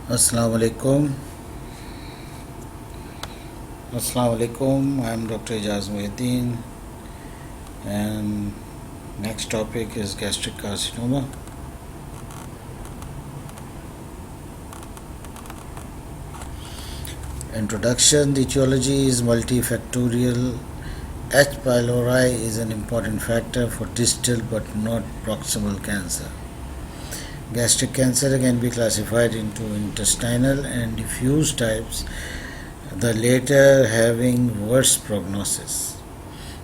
Assalamu alaikum. Assalamu alaikum. I am Dr. Ijaz Muhyiddin, and next topic is gastric carcinoma. Introduction. The etiology is multifactorial. H. pylori is an important factor for distal but not proximal cancer. Gastric cancer can be classified into intestinal and diffuse types, the latter having worse prognosis.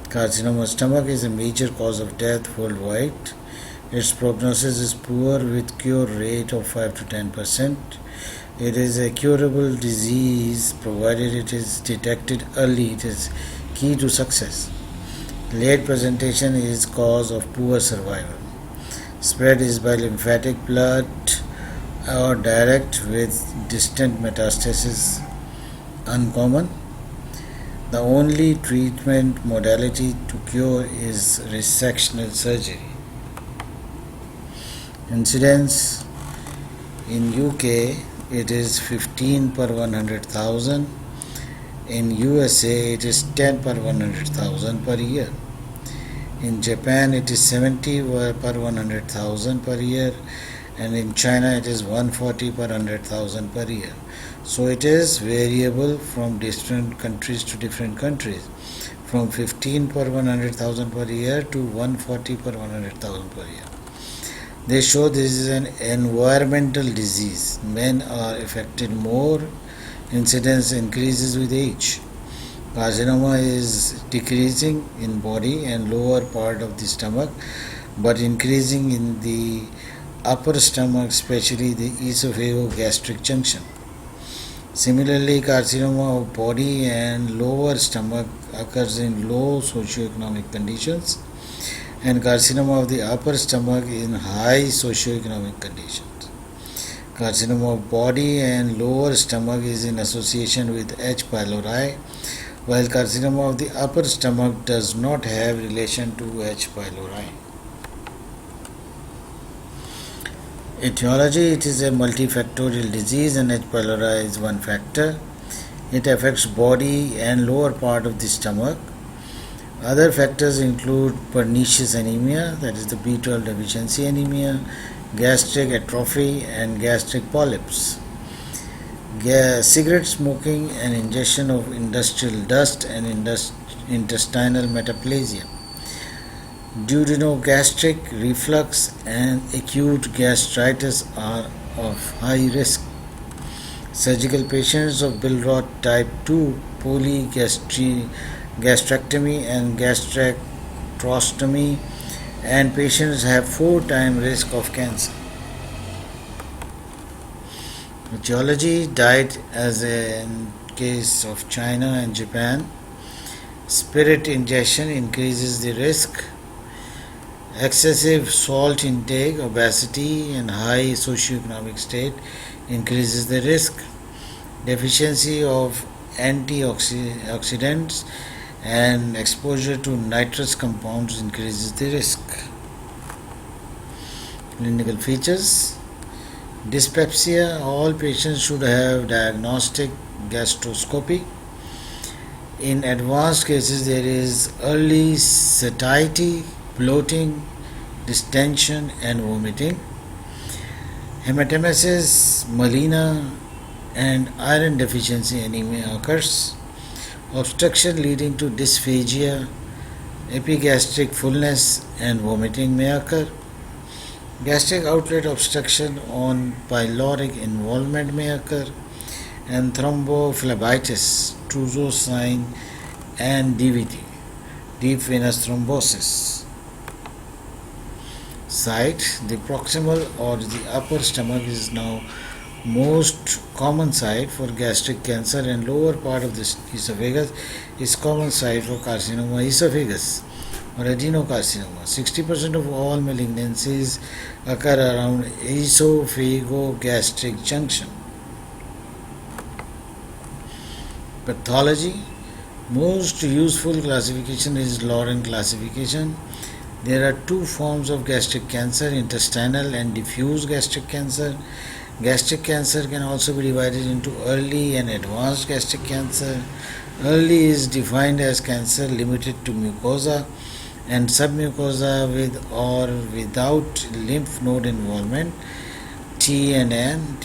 Carcinoma of stomach is a major cause of death worldwide. Its prognosis is poor with cure rate of 5 to 10%. It is a curable disease provided it is detected early. It is key to success. Late presentation is cause of poor survival. Spread is by lymphatic blood or direct with distant metastasis uncommon. The only treatment modality to cure is resectional surgery. Incidence in UK it is 15 per 100,000. In USA it is 10 per 100,000 per year. In Japan it is 70 per 100,000 per year, and in China it is 140 per 100,000 per year. So it is variable from different countries to different countries, from 15 per 100,000 per year to 140 per 100,000 per year. They show this is an environmental disease. Men are affected more. Incidence increases with age. Carcinoma is decreasing in body and lower part of the stomach, but increasing in the upper stomach, especially the esophagogastric junction. Similarly, carcinoma of body and lower stomach occurs in low socioeconomic conditions, and carcinoma of the upper stomach in high socioeconomic conditions. Carcinoma of body and lower stomach is in association with H. pylori, while carcinoma of the upper stomach does not have relation to H. pylori. Etiology. It is a multifactorial disease and H. pylori is one factor. It affects body and lower part of the stomach. Other factors include pernicious anemia, that is the B12 deficiency anemia, gastric atrophy, and gastric polyps. Cigarette smoking and ingestion of industrial dust and intestinal metaplasia. Duodenogastric reflux and acute gastritis are of high risk. Surgical patients of Billrod type 2, polygastrectomy and gastrectostomy, and patients have 4 times risk of cancer. Etiology. Diet as in case of China and Japan. Spirit ingestion increases the risk. Excessive salt intake, obesity, and high socioeconomic state increases the risk. Deficiency of antioxidants and exposure to nitrous compounds increases the risk. Clinical features. Dyspepsia. All patients should have diagnostic gastroscopy. In advanced cases, there is early satiety, bloating, distension, and vomiting. Hematemesis, melena, and iron deficiency anemia occurs. Obstruction leading to dysphagia, epigastric fullness, and vomiting may occur. Gastric outlet obstruction on pyloric involvement may occur, and thrombophlebitis, Trousseau sign, and DVT, deep venous thrombosis. Site. The proximal or the upper stomach is now most common site for gastric cancer, and lower part of the esophagus is common site for carcinoma esophagus or adenocarcinoma. 60% of all malignancies occur around esophagogastric junction. Pathology. Most useful classification is Lauren classification. There are 2 forms of gastric cancer, intestinal and diffuse gastric cancer. Gastric cancer can also be divided into early and advanced gastric cancer. Early is defined as cancer limited to mucosa and submucosa with or without lymph node involvement, T and N,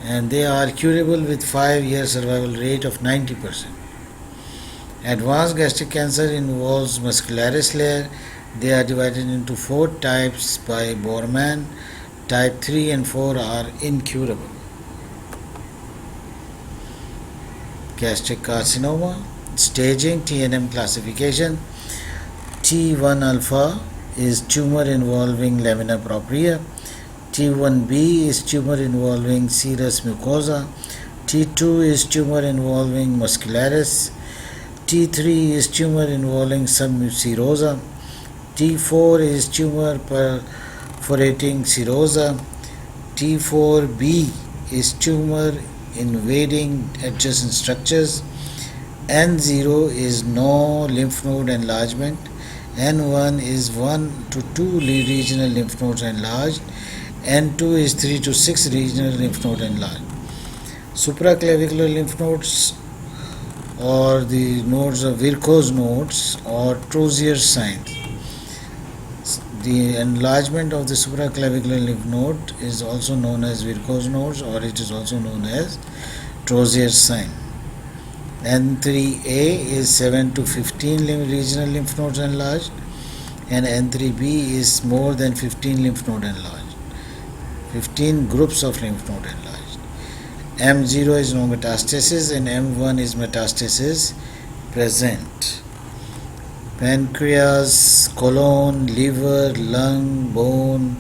and they are curable with 5-year survival rate of 90%. Advanced gastric cancer involves muscularis layer. They are divided into 4 types by Borman. Type 3 and 4 are incurable. Gastric carcinoma, staging, TNM classification. T1 alpha is tumor involving lamina propria. T1b is tumor involving serous mucosa. T2 is tumor involving muscularis. T3 is tumor involving submucosa. T4 is tumor perforating serosa. T4b is tumor invading adjacent structures. N0 is no lymph node enlargement. N1 is 1 to 2 regional lymph nodes enlarged. N2 is 3 to 6 regional lymph node enlarged. Supraclavicular lymph nodes, or the nodes of Virchow nodes or Trozier signs. The enlargement of the supraclavicular lymph node is also known as Virchow nodes, or it is also known as Trozier sign. N3A is 7 to 15 regional lymph nodes enlarged, and N3B is more than 15 lymph node enlarged. 15 groups of lymph node enlarged. M0 is no metastasis and M1 is metastasis present. Pancreas, colon, liver, lung, bone,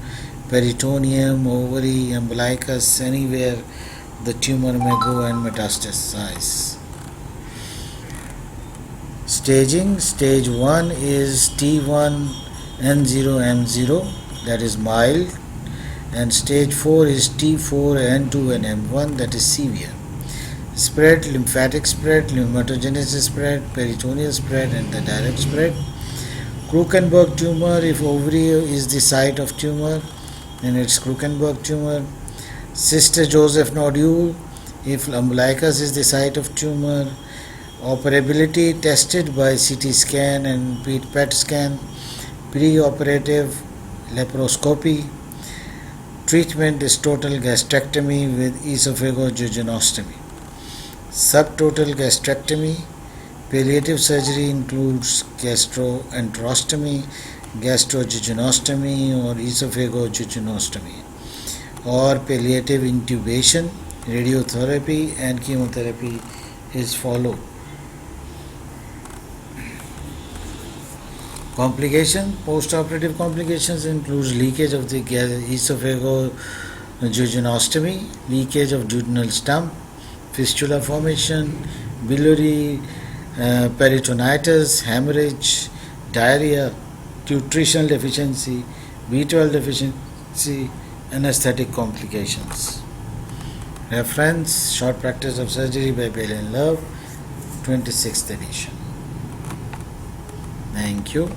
peritoneum, ovary, umbilicus, anywhere the tumor may go and metastasize. Staging, stage 1 is T1, N0, M0, that is mild, and stage 4 is T4, N2 and M1, that is severe. Spread, lymphatic spread, lymphatogenesis spread, peritoneal spread, and the direct spread. Krukenberg tumor, if ovary is the site of tumor, then it's Krukenberg tumor. Sister Joseph nodule, if umbilicus is the site of tumor. Operability tested by CT scan and PET scan. Preoperative laparoscopy. Treatment is total gastrectomy with esophagojejunostomy. Subtotal gastrectomy. Palliative surgery includes gastroenterostomy, gastrojejunostomy, or esophagojejunostomy, or palliative intubation. Radiotherapy and chemotherapy is followed. Complication, postoperative complications includes leakage of the esophagojejunostomy, leakage of duodenal stump, fistula formation, biliary peritonitis, hemorrhage, diarrhea, nutritional deficiency, B12 deficiency, anesthetic complications. Reference, Short Practice of Surgery by Bailey and Love, 26th edition. Thank you.